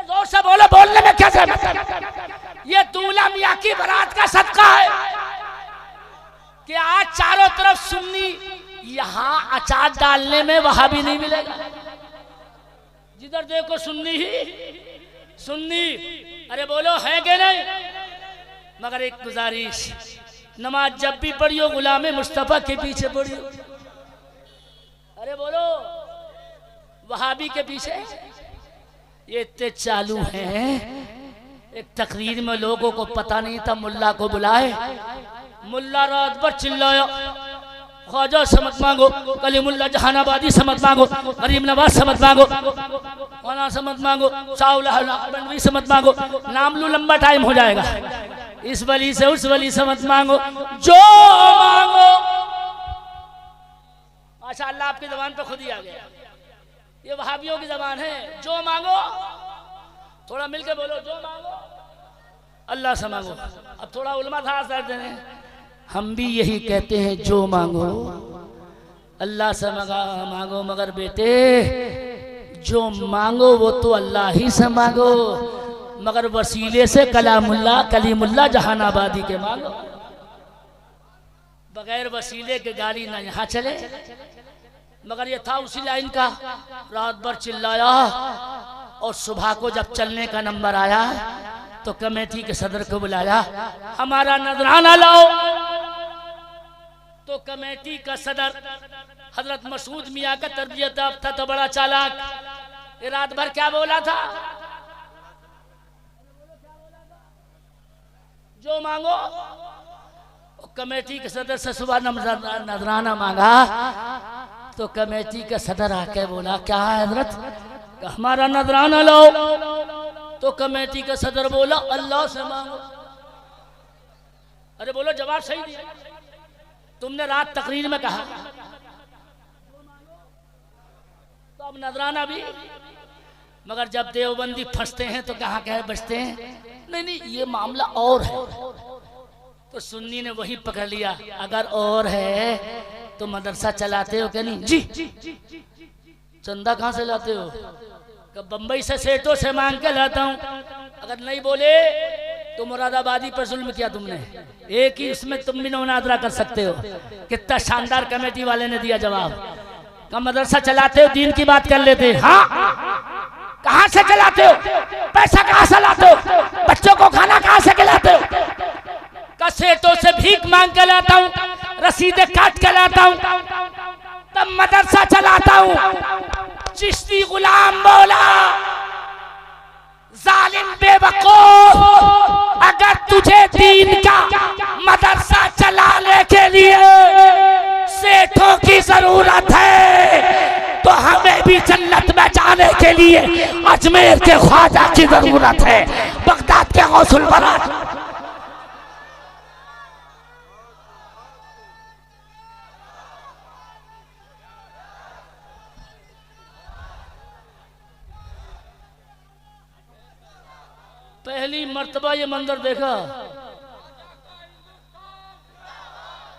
जोर से बोलो, बोलने में क्या जरूरत। ये दूल्हा मियाँ की बारात का सदका है कि आज चारों तरफ सुन्नी। यहाँ अचार डालने में वहां भी नहीं मिलेगा। जिधर देखो सुन्नी ही सुन्नी। अरे बोलो है कि नहीं। मगर एक गुजारिश, नमाज जब भी पढ़ियो गुलाम मुस्तफा के पीछे पढ़ियो। अरे बोलो, वहाबी के पीछे ये इतने चालू हैं। एक तकरीर में लोगों को पता नहीं था, मुल्ला को बुलाए। मुल्ला रात भर चिल्लाया, ख्वाजा से मत मांगो, कलीमुल्ला जहानाबादी से मत मांगो, गरीब नवाज से मत मांगो, खाना से मत मांगो, शाहुल से मत मांगो। नाम लू लंबा टाइम हो जाएगा। इस वली से उस वली से मत मांगो, जो मांगो। माशाअल्लाह आपकी जबान पे खुद ही आ गया। ये वहाबियों की जबान है, जो मांगो। थोड़ा मिलके बोलो, जो मांगो अल्लाह से मांगो। अब थोड़ा उलमा था दे रहे हैं। हम भी यही कहते हैं, जो मांगो अल्लाह से मांगो। मगर बेटे, जो मांगो वो तो अल्लाह ही से मांगो, मगर वसीले से कलीमुल्ला जहानाबादी के मांगो। बगैर वसीले के गाड़ी ना यहाँ चले। मगर ये था उसी लाइन का। रात भर चिल्लाया और सुबह को जब चलने का नंबर आया तो कमेटी के सदर को बुलाया, हमारा नजराना लाओ। तो कमेटी का सदर हजरत मसूद मियाँ का तरबियत याफ्ता तो बड़ा चालाक। ये रात भर क्या बोला था, जो मांगो। कमेटी के सदर से सुबह नजराना मांगा तो कमेटी का सदर आके बोला, क्या है हजरत, हमारा नजराना लाओ। तो कमेटी का सदर बोला, अल्लाह से मांगो। अरे बोलो, जवाब सही दिया। तुमने रात तकरीर में कहा तो अब नजराना भी। मगर जब देवबंदी फंसते हैं तो कहाँ कहे बचते हैं। नहीं, ये मामला और है। तो सुन्नी ने वही पकड़ लिया, अगर और है तो मदरसा चलाते हो क्या? नहीं जी। चंदा कहाँ से लाते हो? बम्बई से सेठों से मांग के लाता हूँ। अगर नहीं बोले तो मुरादाबादी पर जुल्म किया तुमने। एक ही इसमें तुम भी मुनाजरा कर सकते हो। कितना शानदार कमेटी वाले ने दिया जवाब। का मदरसा चलाते हो, दीन की बात कर लेते। हाँ, कहाँ से चलाते हो? पैसा कहाँ से लाते हो? बच्चों को खाना कहाँ से खिलाते हो? का सेठों से भीख मांग के लाता हूँ, रसीदे काट के लाता हूँ, तब मदरसा चलाता हूँ। चिश्ती गुलाम बोला, जालिम बेवकूफ, अगर तुझे दीन का मदरसा चलाने के लिए सेठों की जरूरत है तो हमें भी जन्नत में जाने के लिए अजमेर के ख्वाजा की जरूरत है, बगदाद के गौसुल बरात। पहली मर्तबा ये मंजर देखा।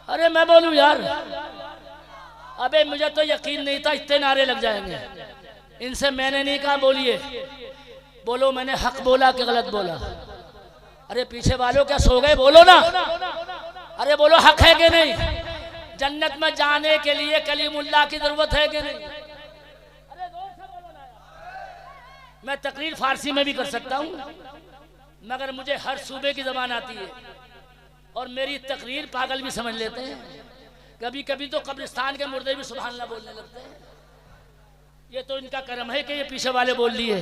अरे मैं बोलूं यार, अबे मुझे तो यकीन नहीं था इतने नारे लग जाएंगे। इनसे मैंने नहीं कहा बोलिए, बोलो मैंने हक बोला कि गलत बोला। अरे पीछे वालों क्या सो गए, बोलो ना। अरे बोलो हक है कि नहीं? जन्नत में जाने के लिए कलीमुल्लाह की जरूरत है कि नहीं? मैं तकरीर फारसी में भी कर सकता हूँ, मगर मुझे हर सूबे की जबान आती है और मेरी तकरीर पागल भी समझ लेते हैं। कभी कभी तो कब्रिस्तान के मुर्दे भी सुभान अल्लाह बोलने लगते हैं। ये तो इनका कर्म है कि ये पीछे वाले बोल लिए,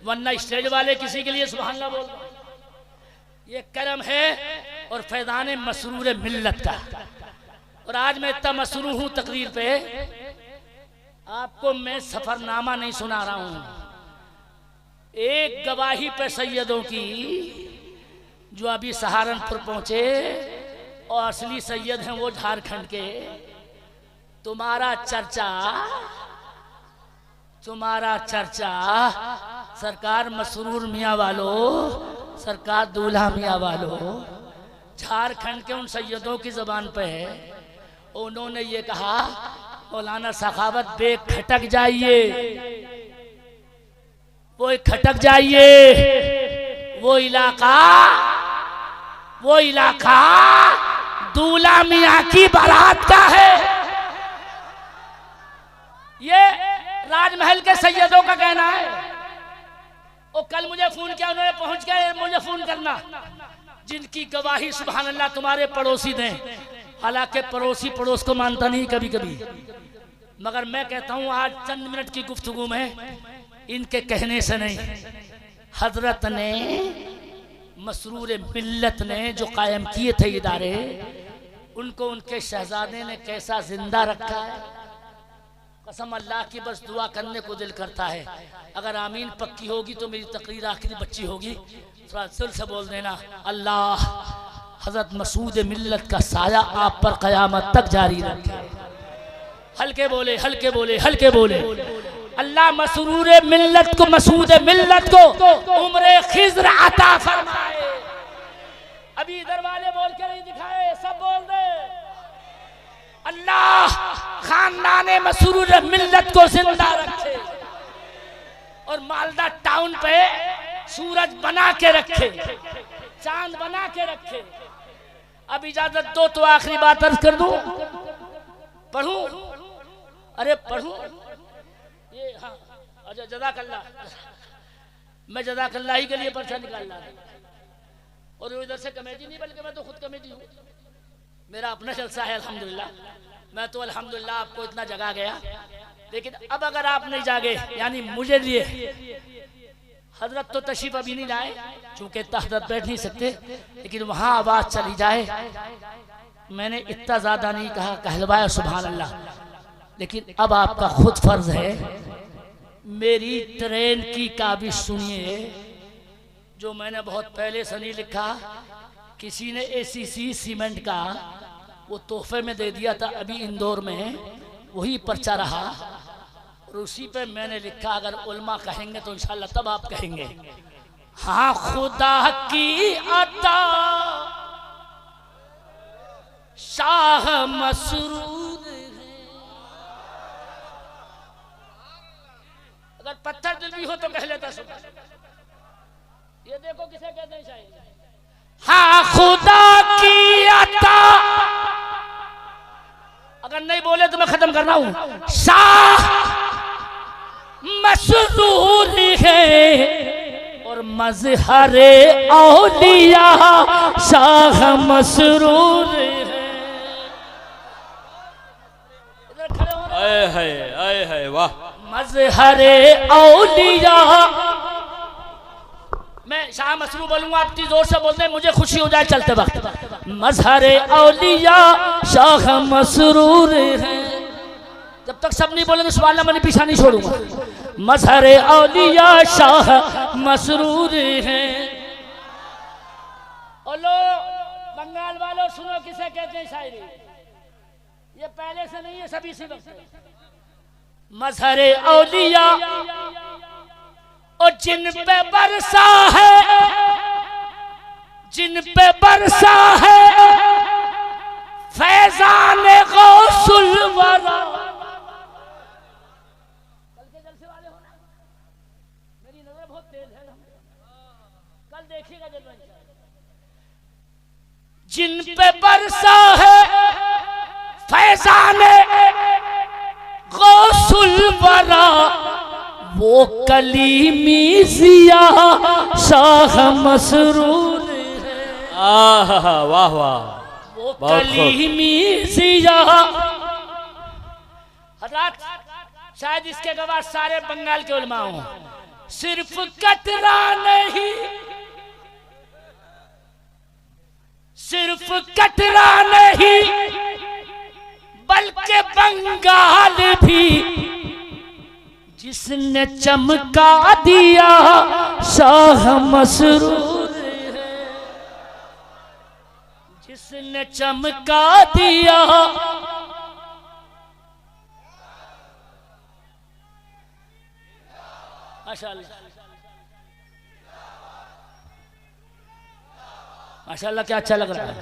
वरना स्टेज वाले किसी के लिए सुभान अल्लाह बोल। ये कर्म है और फैज़ान मसरूर मिल्लत का। और आज मैं इतना मसरूर हूँ तकरीर पे, आपको मैं सफरनामा नहीं सुना रहा हूँ। एक गवाही पे सैयदों की जो अभी सहारनपुर पहुंचे और असली सैयद हैं वो झारखंड के। तुम्हारा चर्चा सरकार मसरूर मियाँ वालों, सरकार दूल्हा मियाँ वालों, झारखंड के उन सैयदों की जबान पे है। उन्होंने ये कहा मौलाना सखावत बेग खटक जाइए, वो खटक जाइए, वो इलाका दूल्हा मियाँ की बारात का है। ये राजमहल के सैयदों का कहना है। और कल मुझे फोन किया उन्होंने, पहुंच गए मुझे फोन करना, जिनकी गवाही सुभान अल्लाह तुम्हारे पड़ोसी दें। हालांकि पड़ोसी पड़ोस को मानता नहीं कभी कभी, मगर मैं कहता हूं आज चंद मिनट की गुफ्तगू में इनके कहने से नहीं, हजरत ने मसरूर मिल्लत ने जो कायम किए थे इदारे, उनको उनके शहजादे ने कैसा जिंदा रखा है। कसम अल्लाह की बस दुआ करने को दिल करता है। अगर आमीन पक्की होगी तो मेरी तकरीर आखिरी बच्ची होगी, थोड़ा दिल से बोल देना, अल्लाह हजरत मसूद मिल्लत का साया आप पर कयामत तक जारी रखे। हल्के बोले, हल्के बोले, हल्के बोले। अल्लाह मसरूर मिल्लत को, मसूद मिल्लत को उम्रे खिज़्र अता फरमाए। अभी इधर वाले बोल के नहीं दिखाए, सब बोल दे। अल्लाह खानदाने मसरूर मिल्लत को जिंदा रखे और मालदा टाउन पे सूरज बना के रखे, चांद बना के रखे। अब इजाजत दो तो आखिरी बात अर्ज कर दूं, पढ़ूं? अरे पढ़ूं ये? हाँ अच्छा, जज़ाकल्लाह। मैं जज़ाकल्लाह ही के लिए पर्चा निकाल रहा था और इधर से कमेटी नहीं, बल्कि मैं तो खुद कमेटी हूँ। मेरा अपना जलसा है अल्हम्दुलिल्लाह। मैं तो अल्हम्दुलिल्लाह आपको इतना जगा गया, लेकिन अब अगर आप नहीं जागे, यानी मुझे लिए हजरत तो तशरीफ अभी नहीं लाए, चूंकि हजरत बैठ नहीं सकते, लेकिन वहां आवाज चली जाए। मैंने इतना ज्यादा नहीं कहा, कहलवाया सुभान अल्लाह, लेकिन अब आपका खुद फर्ज है मेरी ट्रेन की काबिश सुनिए, जो मैंने बहुत पहले से नहीं लिखा। किसी ने एसीसी सीमेंट का वो तोहफे में दे दिया था अभी इंदौर में, वही पर्चा रहा और उसी पे मैंने लिखा, अगर उल्मा कहेंगे तो इंशाल्लाह तब आप कहेंगे। हाँ खुदा की अता शाह मसरूर है। अगर पत्थर दिल भी हो तो कह लेता सुबह। ये देखो किसे कहते हैं शायद। हाँ खुदा की अता, अगर नहीं बोले तो मैं खत्म कर रहा हूं। शाह मसरूर है और मज़हरे औलिया शाह मसरूर है। आए है वाह। मज़हरे औलिया, मैं शाह मसरूर बोलूंगा, आप जोर से बोलते हैं, मुझे खुशी हो जाए चलते वक्त। मज़हरे औलिया शाह मसरूर है। जब तक सब नहीं बोलेंगे सुभान अल्लाह, मैंने पीछा नहीं छोड़ूंगा। मज़हरे औलिया शाह मसरूर है। और लो बंगाल वालों सुनो किसे कहते हैं शायरी, ये पहले से नहीं है, सभी से वक्त। मज़हरे औलिया और जिन पे बरसा है, जिन पे बरसा है फैज़ान गौसुल वरा। कल के जलसे वाले हो मेरी नजर बहुत तेज है, कल देखिएगा जब जिन पे बरसा है फैजाने गौसुल वरा वो कलीमी जिया शाह मसरूर है। वाह वाह, वो कलीमी जिया। हज़रात शायद इसके गवाह सारे बंगाल के उलमा हों, सिर्फ कतरा नहीं, सिर्फ कतरा नहीं बल्कि बंगाल भी जिसने चमका दिया शाह मसरूर है, जिसने चमका दिया। माशाअल्लाह माशाअल्लाह, क्या अच्छा लग रहा है।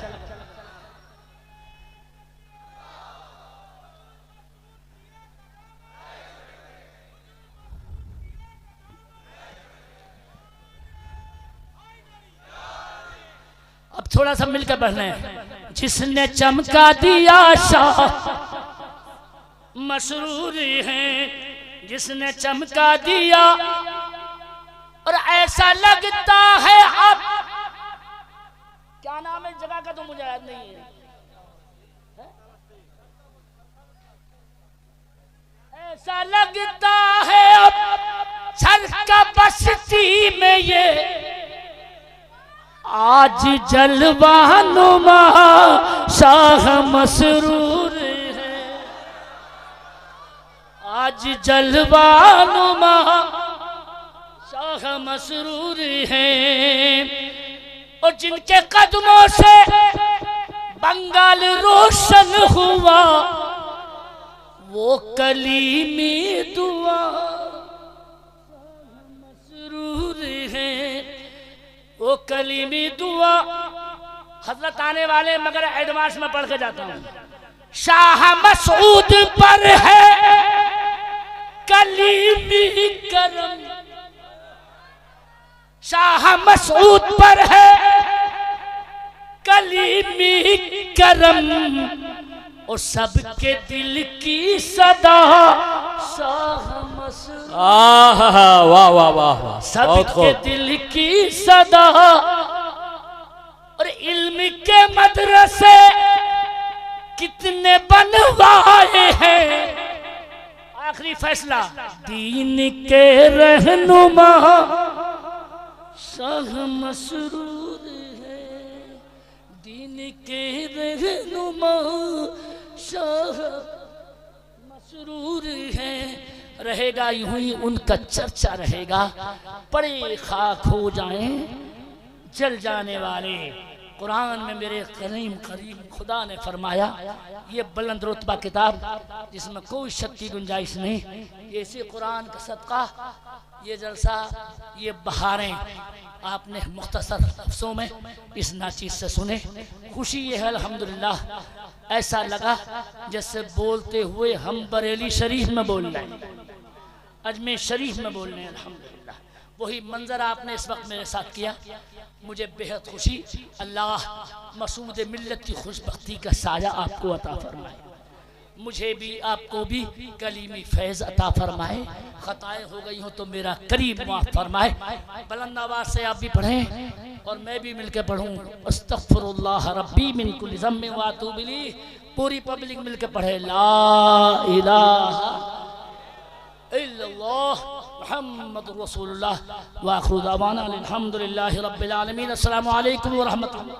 अब थोड़ा सा मिलकर पढ़ना है। जिसने चमका दिया शाह मसरूर है, जिसने चमका दिया। और ऐसा लगता है अब, क्या नाम है जगह का तो मुझे याद नहीं है, ऐसा लगता है अब छलका बस्ती में ये आज जलवानुमा शाह मसरूर है, आज जलवानुमा शाह मसरूर है। और जिनके कदमों से बंगाल रोशन हुआ वो कलीमी दुआ मसरूर है, वो कलीमी दुआ। हजरत आने वाले मगर एडवांस में पढ़ के जाता हूँ। शाह मसूद पर है कलीमी करम, शाह मसूद पर है कलीमी करम। और सबके दिल की सदा शाह मसूद। वाह वाह वाह वाह, सबके दिल की सदा। और इल्म के मदरसे कितने बनवाए हैं। आखिरी फैसला, दीन के रहनुमा शाह मसरूर है, दीन के रहनुमा शाह मसरूर है। रहेगा यूं ही उनका चर्चा रहेगा, पड़े खाक हो जाएं जल जाने वाले। कुरान में मेरे करीम करीम खुदा ने फरमाया, ये बुलंद रुतबा किताब जिसमें कोई शक की गुंजाइश नहीं, ये इसी कुरान का सदका, ये जलसा, ये बहारें आपने मुख्तसर लफ्ज़ों में इस नाचीज़ से सुने। खुशी ये है अल्हम्दुलिल्लाह, ऐसा लगा जैसे बोलते हुए हम बरेली शरीफ में बोल रहे हैं, अजमेर शरीफ में बोल रहे हैं। अल्हम्दुलिल्लाह वही मंजर आपने इस वक्त मेरे साथ किया, मुझे बेहद खुशी। अल्लाह मसूद मिल्लत की खुशबख्ती का साया आपको अता फरमाए, मुझे भी आपको भी कलीमी फैज़ अता फरमाए। खताएं हो गई हो तो मेरा करीब माफ़ फरमाए। बुलंद आवाज़ से आप भी पढ़ें और मैं भी मिलकर पढ़ूँ। अस्तग़फिरुल्लाह रब्बी मिन कुल्लि ज़म्बिन व अतूबु इलैह। पूरी पब्लिक मिलकर पढ़े ला इलाहा इल्लल्लाह मुहम्मदुर रसूलुल्लाह व आखिरु दावाना अल्हम्दुलिल्लाहि रब्बिल आलमीन। अस्सलामु अलैकुम व रहमतुल्लाह।